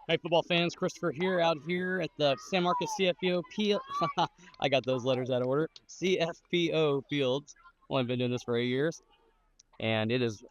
Hey, football fans, Christopher here, out here at the San Marcos CFPO. I got those letters out of order. CFPO Fields. Well, I've been doing this for 8 years, and it is,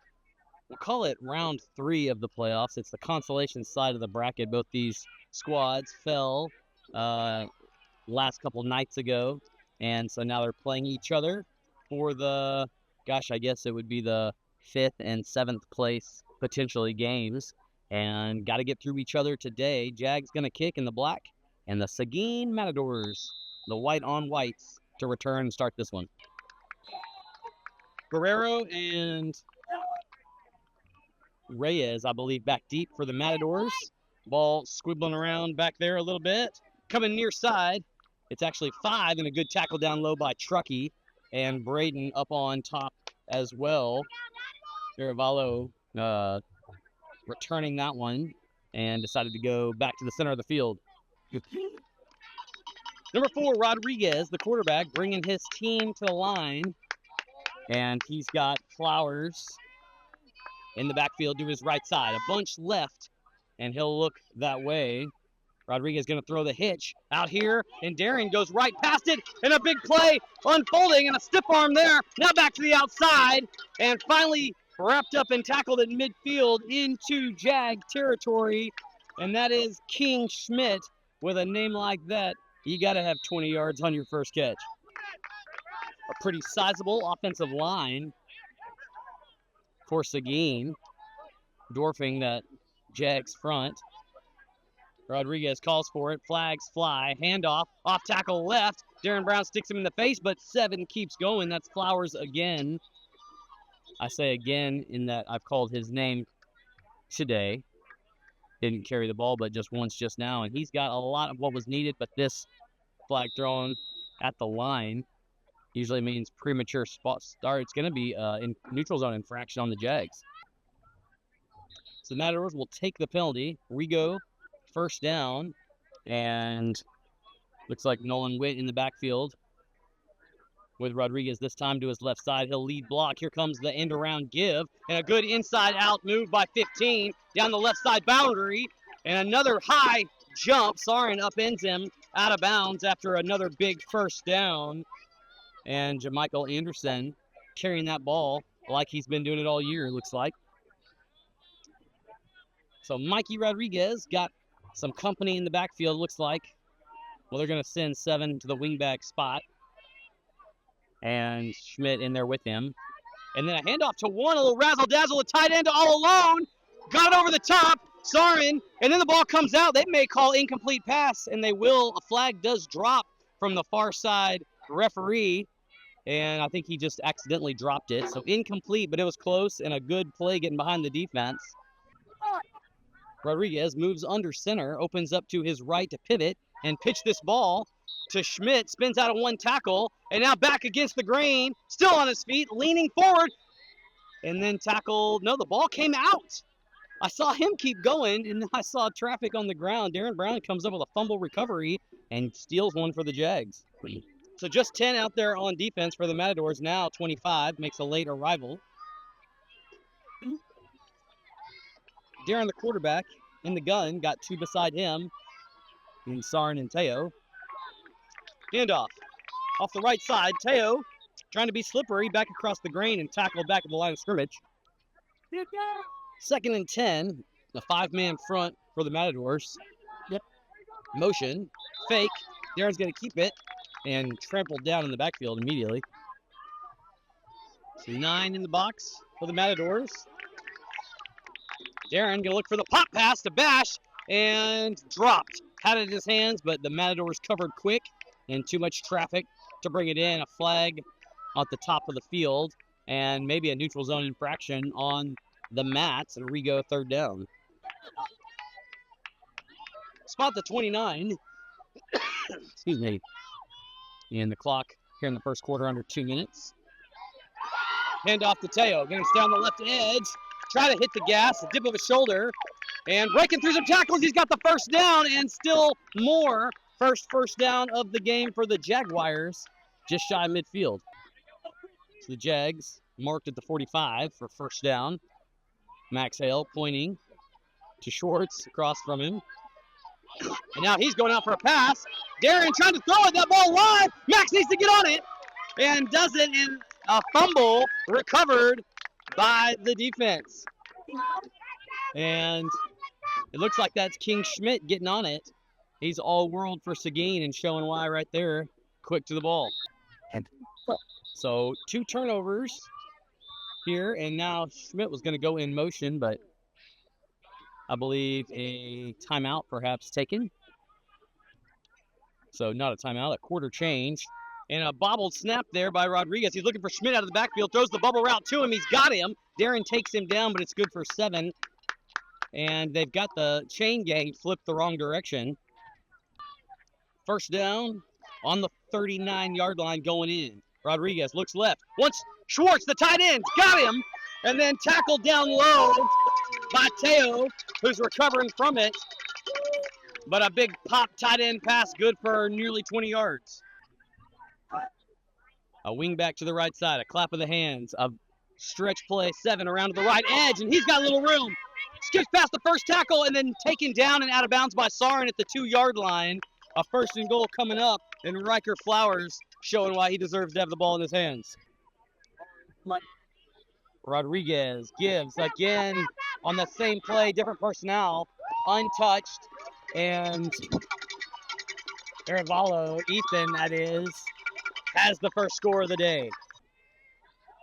we'll call it round 3 of the playoffs. It's the consolation side of the bracket. Both these squads fell last couple nights ago, and so now they're playing each other for the, gosh, I guess it would be the 5th and 7th place potentially games. And got to get through each other today. Jags going to kick in the black, and the Seguin Matadors, the white on whites, to return and start this one. Guerrero and Reyes, I believe, back deep for the Matadors. Ball squibbling around back there a little bit. Coming near side. It's actually 5, and a good tackle down low by Truckee. And Braden up on top as well. Garavalo returning that one and decided to go back to the center of the field. Number 4, Rodriguez, the quarterback, bringing his team to the line. And he's got Flowers in the backfield to his right side. A bunch left, and he'll look that way. Rodriguez going to throw the hitch out here, and Darren goes right past it, and a big play unfolding, and a stiff arm there. Now back to the outside, and finally wrapped up and tackled at midfield into Jag territory, and that is King Schmidt. With a name like that, you got to have 20 yards on your first catch. A pretty sizable offensive line for Seguin, dwarfing that Jags front. Rodriguez calls for it, flags fly, handoff, off tackle left. Darren Brown sticks him in the face, but 7 keeps going. That's Flowers again. I say again in that I've called his name today. Didn't carry the ball, but just once just now. And he's got a lot of what was needed, but this flag thrown at the line usually means premature spot start. It's going to be in neutral zone infraction on the Jags. So the Matadors will take the penalty. We go first down, and looks like Nolan Witt in the backfield with Rodriguez this time to his left side. He'll lead block. Here comes the end around give, and a good inside-out move by 15 down the left side boundary, and another high jump. Sarin upends him out of bounds after another big first down, and Jamichael Anderson carrying that ball like he's been doing it all year, it looks like. So Mikey Rodriguez got some company in the backfield, looks like. Well, they're going to send 7 to the wingback spot. And Schmidt in there with him. And then a handoff to 1, a little razzle-dazzle, a tight end all alone. Got it over the top, Sarin, and then the ball comes out. They may call incomplete pass, and they will. A flag does drop from the far side referee, and I think he just accidentally dropped it. So incomplete, but it was close, and a good play getting behind the defense. Rodriguez moves under center, opens up to his right to pivot, and pitch this ball to Schmidt, spins out of 1 tackle, and now back against the grain, still on his feet, leaning forward, and then tackled. No, the ball came out. I saw him keep going, and then I saw traffic on the ground. Darren Brown comes up with a fumble recovery and steals one for the Jags. So just 10 out there on defense for the Matadors. Now 25 makes a late arrival. Darren, the quarterback, in the gun, got 2 beside him, in Sarin and Teo. Handoff off the right side. Teo trying to be slippery, back across the grain and tackled back at the line of scrimmage. 2nd and 10, the 5-man front for the Matadors. Yep. Motion, fake. Darren's going to keep it and trampled down in the backfield immediately. So 9 in the box for the Matadors. Darren going to look for the pop pass to Bash and dropped. Had it in his hands, but the Matadors covered quick and too much traffic to bring it in. A flag at the top of the field and maybe a neutral zone infraction on the mats, and we go 3rd down. Spot the 29. Excuse me. And the clock here in the first quarter under 2 minutes. Hand off to Teo. Going to stay on the left edge. Try to hit the gas, a dip of a shoulder, and breaking through some tackles. He's got the first down and still more. First down of the game for the Jaguars, just shy of midfield. So the Jags marked at the 45 for first down. Max Hale pointing to Schwartz across from him. And now he's going out for a pass. Darren trying to throw it, that ball live. Max needs to get on it and does it in a fumble recovered by the defense. And it looks like that's King Schmidt getting on it. He's all world for Seguin and showing why right there. Quick to the ball. So 2 turnovers here, and now Schmidt was going to go in motion, but I believe a timeout perhaps taken. So not a timeout, a quarter change. And a bobbled snap there by Rodriguez. He's looking for Schmidt out of the backfield, throws the bubble route to him. He's got him. Darren takes him down, but it's good for 7. And they've got the chain gang flipped the wrong direction. First down on the 39-yard line going in. Rodriguez looks left. Once Schwartz, the tight end, got him. And then tackled down low by Teo, who's recovering from it. But a big pop tight end pass, good for nearly 20 yards. A wing back to the right side, a clap of the hands, a stretch play, 7 around to the right edge, and he's got a little room. Skips past the first tackle and then taken down and out of bounds by Sarin at the 2-yard line. A 1st and goal coming up, and Riker Flowers showing why he deserves to have the ball in his hands. Rodriguez gives again on the same play, different personnel, untouched, and Arevalo, Ethan that is, has the first score of the day.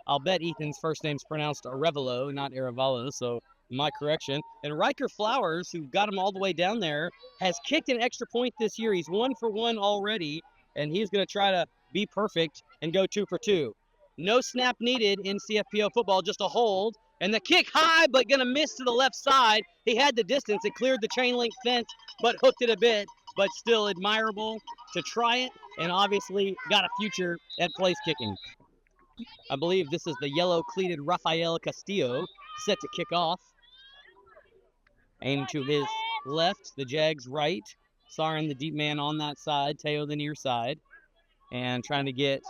I'll bet Ethan's first name's pronounced Arevalo, not Arevalo, so my correction. And Riker Flowers, who got him all the way down there, has kicked an extra point this year. He's 1 for 1 already, and he's going to try to be perfect and go 2 for 2. No snap needed in CFPO football, just a hold. And the kick high, but going to miss to the left side. He had the distance. It cleared the chain link fence, but hooked it a bit. But still admirable to try it, and obviously got a future at place kicking. I believe this is the yellow-cleated Rafael Castillo, set to kick off. Aim to his left, the Jags right. Sarin, the deep man on that side, Teo the near side. And trying to get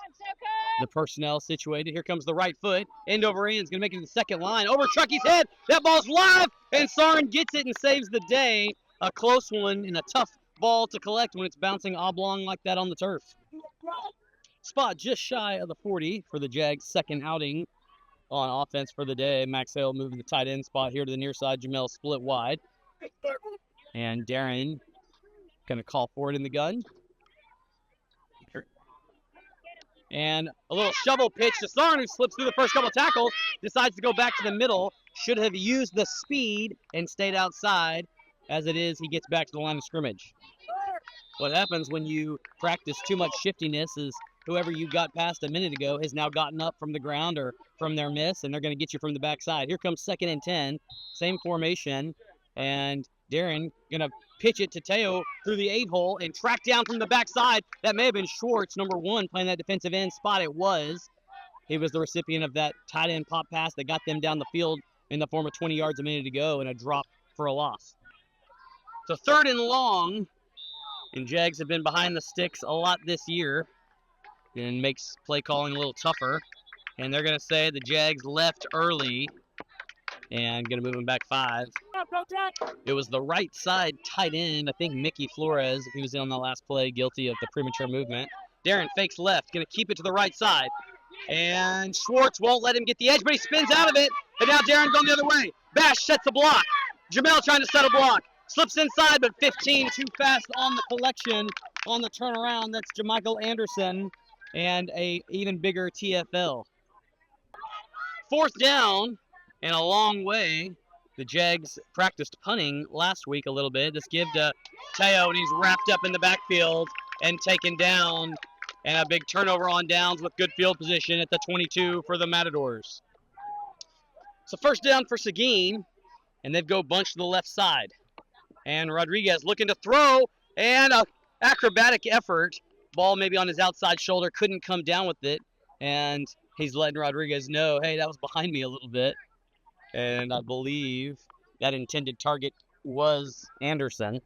the personnel situated. Here comes the right foot. End over end is going to make it to the second line. Over Trucky's head. That ball's live, and Sarin gets it and saves the day. A close one and a tough ball to collect when it's bouncing oblong like that on the turf. Spot just shy of the 40 for the Jags' second outing on offense for the day. Max Hale moving the tight end spot here to the near side. Jamel split wide. And Darren going to call for it in the gun. And a little shovel pitch to Sarin, who slips through the first couple tackles, decides to go back to the middle. Should have used the speed and stayed outside. As it is, he gets back to the line of scrimmage. What happens when you practice too much shiftiness is whoever you got past a minute ago has now gotten up from the ground or from their miss, and they're going to get you from the backside. Here comes 2nd and 10, same formation, and Darren going to pitch it to Teo through the 8-hole and track down from the backside. That may have been Schwartz, number 1, playing that defensive end spot. It was. He was the recipient of that tight end pop pass that got them down the field in the form of 20 yards a minute ago and a drop for a loss. So 3rd and long, and Jags have been behind the sticks a lot this year and makes play calling a little tougher. And they're going to say the Jags left early and going to move them back 5. It was the right side tight end, I think Mickey Flores, if he was in on the last play, guilty of the premature movement. Darren fakes left, going to keep it to the right side. And Schwartz won't let him get the edge, but he spins out of it. And now Darren going the other way. Bash sets the block. Jamel trying to set a block. Slips inside, but 15 too fast on the collection on the turnaround. That's Jamichael Anderson and a even bigger TFL. 4th down and a long way. The Jags practiced punting last week a little bit. This give to Teo, and he's wrapped up in the backfield and taken down. And a big turnover on downs with good field position at the 22 for the Matadors. So 1st down for Seguin, and they've go bunch to the left side. And Rodriguez looking to throw, and an acrobatic effort. Ball maybe on his outside shoulder, couldn't come down with it. And he's letting Rodriguez know, hey, that was behind me a little bit. And I believe that intended target was Anderson.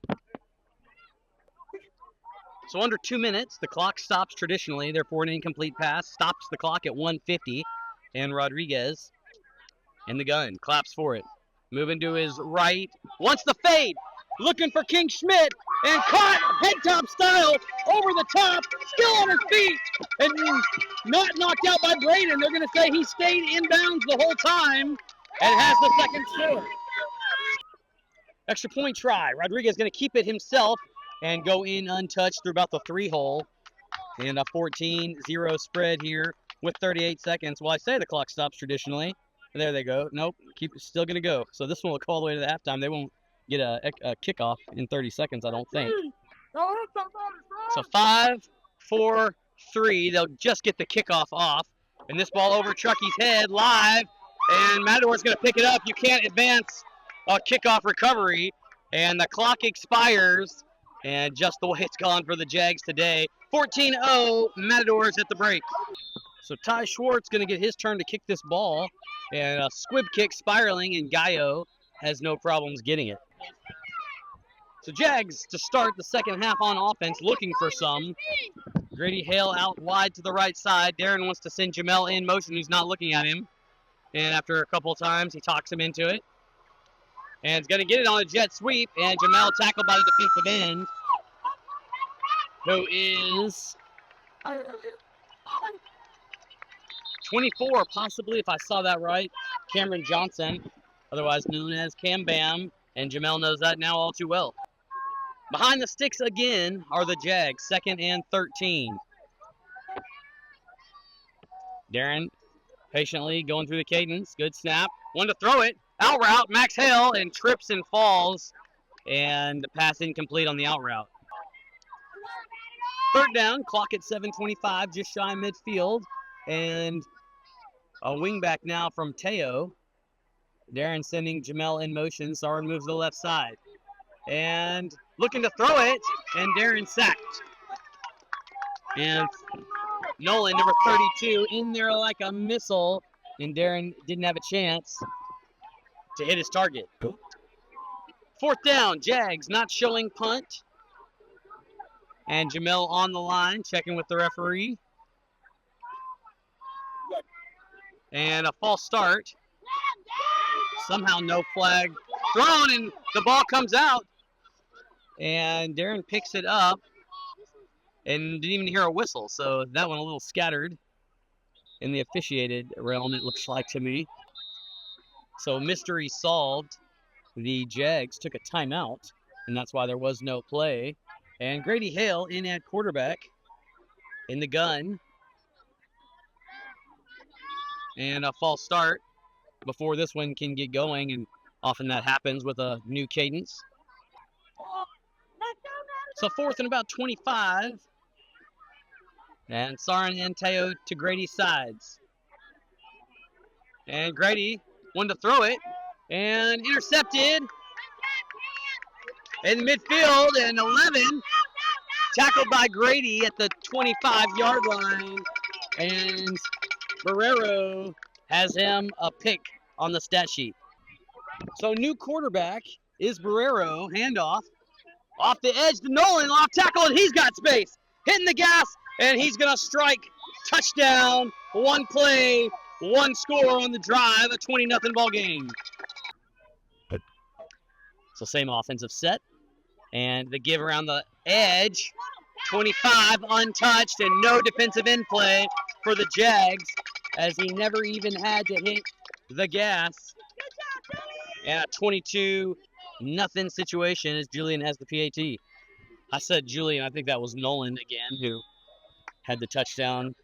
So under 2 minutes, the clock stops traditionally. Therefore, an incomplete pass stops the clock at 1:50. And Rodriguez in the gun, claps for it. Moving to his right, wants the fade. Looking for King Schmidt, and caught head top style over the top, still on his feet, and not knocked out by Braden. They're going to say he stayed inbounds the whole time and has the second score. Extra point try. Rodriguez going to keep it himself and go in untouched through about the 3-hole. And a 14-0 spread here with 38 seconds. Well, I say the clock stops traditionally. There they go. Nope, still going to go. So this one will call all the way to the halftime. They won't get a kickoff in 30 seconds, I don't think. So 5, 4, 3. They'll just get the kickoff off. And this ball over Truckey's head live. And Matador's going to pick it up. You can't advance a kickoff recovery. And the clock expires. And just the way it's gone for the Jags today. 14-0, Matadors at the break. So Ty Schwartz going to get his turn to kick this ball. And a squib kick spiraling, and Gallo has no problems getting it. So Jags to start the second half on offense, looking for some. Grady Hale out wide to the right side. Darren wants to send Jamel in motion, who's not looking at him. And after a couple of times, he talks him into it. And he's going to get it on a jet sweep, and Jamel tackled by the defensive end, who is 24, possibly, if I saw that right. Cameron Johnson, otherwise known as Cam Bam, and Jamel knows that now all too well. Behind the sticks again are the Jags, 2nd and 13. Darren patiently going through the cadence. Good snap. One to throw it. Out route, Max Hale, and trips and falls. And the pass incomplete on the out route. Third down, clock at 7:25, just shy of midfield. And a wingback now from Teo. Darren sending Jamel in motion. Sarn moves to the left side. And looking to throw it, and Darren sacked. And Nolan, number 32, in there like a missile, and Darren didn't have a chance to hit his target. Fourth down, Jags not showing punt. And Jamel on the line, checking with the referee. And a false start. Somehow no flag thrown, and the ball comes out. And Darren picks it up and didn't even hear a whistle. So that one a little scattered in the officiated realm, it looks like to me. So mystery solved. The Jags took a timeout, and that's why there was no play. And Grady Hale in at quarterback in the gun. And a false start before this one can get going, and often that happens with a new cadence. So 4th and about 25. And Sarin and Teo to Grady's sides. And Grady wanted to throw it, and intercepted in midfield, and 11, tackled by Grady at the 25-yard line, and Barrero has him a pick on the stat sheet. So new quarterback is Barrero, handoff, off the edge to Nolan, off tackle, and he's got space, hitting the gas, and he's going to strike, touchdown, one play, one score on the drive, a 20-0 ball game. So same offensive set, and the give around the edge, 25 untouched, and no defensive end play for the Jags, as he never even had to hit the gas. And a 22-0 situation as Julian has the PAT. I said Julian, I think that was Nolan again, who had the touchdown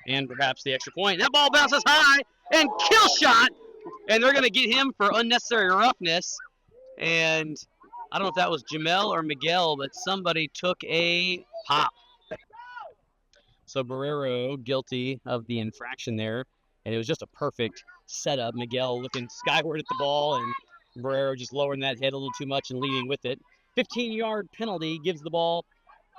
and perhaps the extra point. That ball bounces high and kill shot, and they're going to get him for unnecessary roughness. And I don't know if that was Jamel or Miguel, but somebody took a pop. So Barrero guilty of the infraction there, and it was just a perfect setup. Miguel looking skyward at the ball, and Barrero just lowering that head a little too much and leading with it. 15-yard penalty gives the ball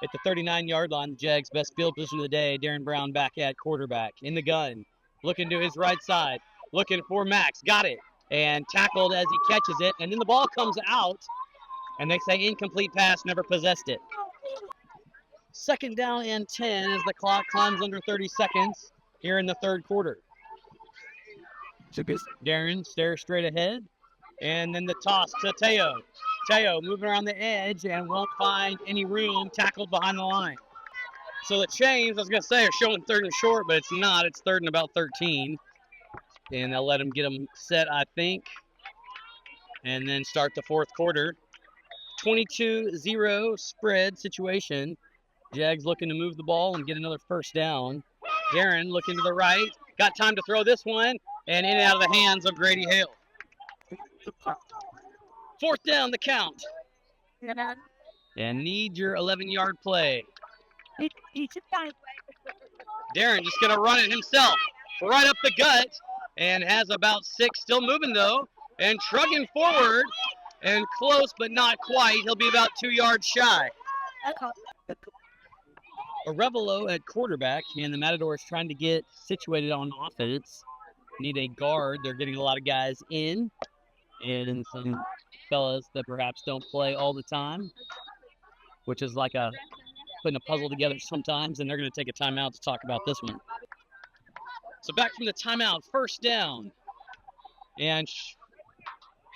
at the 39-yard line. The Jags' best field position of the day. Darren Brown back at quarterback in the gun, looking to his right side, looking for Max. Got it, and tackled as he catches it, and then the ball comes out, and they say incomplete pass, never possessed it. 2nd down and 10 as the clock climbs under 30 seconds here in the third quarter. Darren stares straight ahead, and then the toss to Teo. Teo moving around the edge and won't find any room, tackled behind the line. So the chains, I was going to say, are showing 3rd and short, but it's not. It's 3rd and about 13. And they'll let them get them set, I think, and then start the 4th quarter. 22-0 spread situation. Jags looking to move the ball and get another 1st down. Darren looking to the right. Got time to throw this one, and in and out of the hands of Grady Hale. 4th down, the count. And need your 11-yard play. Darren just going to run it himself. Right up the gut, and has about 6. Still moving, though, and trucking forward. And close, but not quite. He'll be about 2 yards shy. Arevalo at quarterback, and the Matadors trying to get situated on offense. Need a guard. They're getting a lot of guys in, and some fellas that perhaps don't play all the time, which is like putting a puzzle together sometimes, and they're going to take a timeout to talk about this one. So back from the timeout, 1st down, and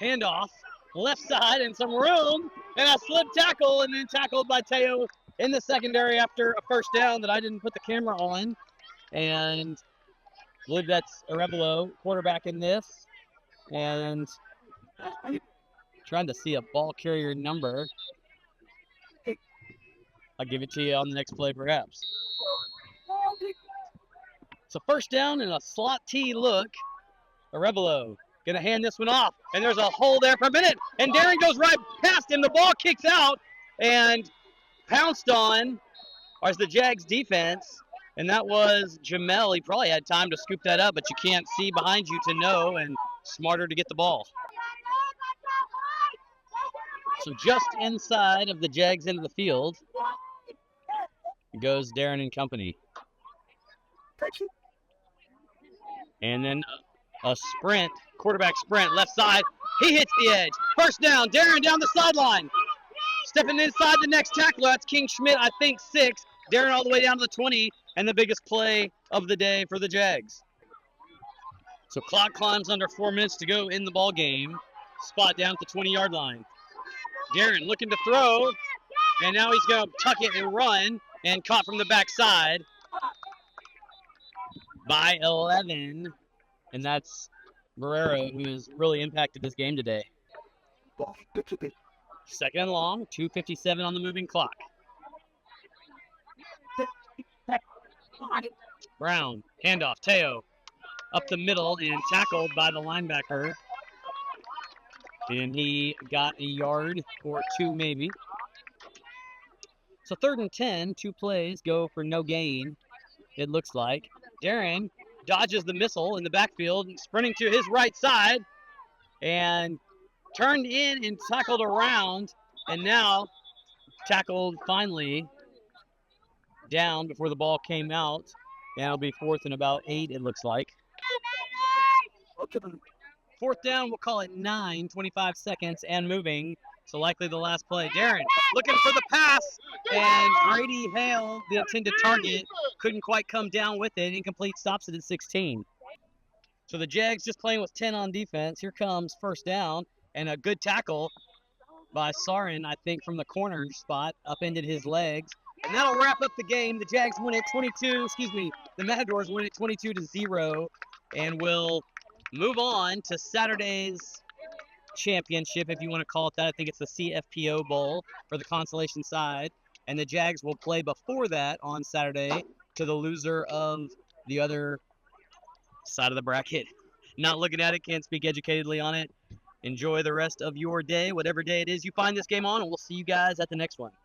handoff. Left side and some room, and a slip tackle, and then tackled by Teo in the secondary after a 1st down that I didn't put the camera on. And I believe that's Arevalo, quarterback in this. And trying to see a ball carrier number. I'll give it to you on the next play, perhaps. So 1st down and a slot T look. Arevalo gonna hand this one off, and there's a hole there for a minute, and Darren goes right past him. The ball kicks out and pounced on as the Jags defense, and that was Jamel. He probably had time to scoop that up, but you can't see behind you to know, and smarter to get the ball. So just inside of the Jags end of the field goes Darren and company. And then a sprint, quarterback sprint, left side. He hits the edge. 1st down, Darren down the sideline. Stepping inside the next tackler, that's King Schmidt, I think 6. Darren all the way down to the 20, and the biggest play of the day for the Jags. So clock climbs under 4 minutes to go in the ball game. Spot down at the 20-yard line. Darren looking to throw, and now he's going to tuck it and run, and caught from the backside by 11. And that's Barrero, who has really impacted this game today. 2nd and long, 2:57 on the moving clock. Brown, handoff, Teo, up the middle and tackled by the linebacker. And he got a yard or 2 maybe. So 3rd and 10, 2 plays go for no gain, it looks like. Darren dodges the missile in the backfield, sprinting to his right side, and turned in and tackled around, and now tackled finally down before the ball came out, and it'll be 4th and about 8, it looks like. 4th down, we'll call it 9, 25 seconds, and moving. So likely the last play. Darren looking for the pass, and Grady Hale, the intended target, couldn't quite come down with it. Incomplete, stops it at 16. So the Jags just playing with 10 on defense. Here comes 1st down, and a good tackle by Sarin, I think, from the corner spot, upended his legs. And that'll wrap up the game. The Jags win it the Matadors win it 22-0, and will move on to Saturday's championship, if you want to call it that. I think it's the CFPO Bowl for the consolation side, and the Jags will play before that on Saturday to the loser of the other side of the bracket. Not looking at it, can't speak educatedly on it. Enjoy the rest of your day, whatever day it is you find this game on, and we'll see you guys at the next one.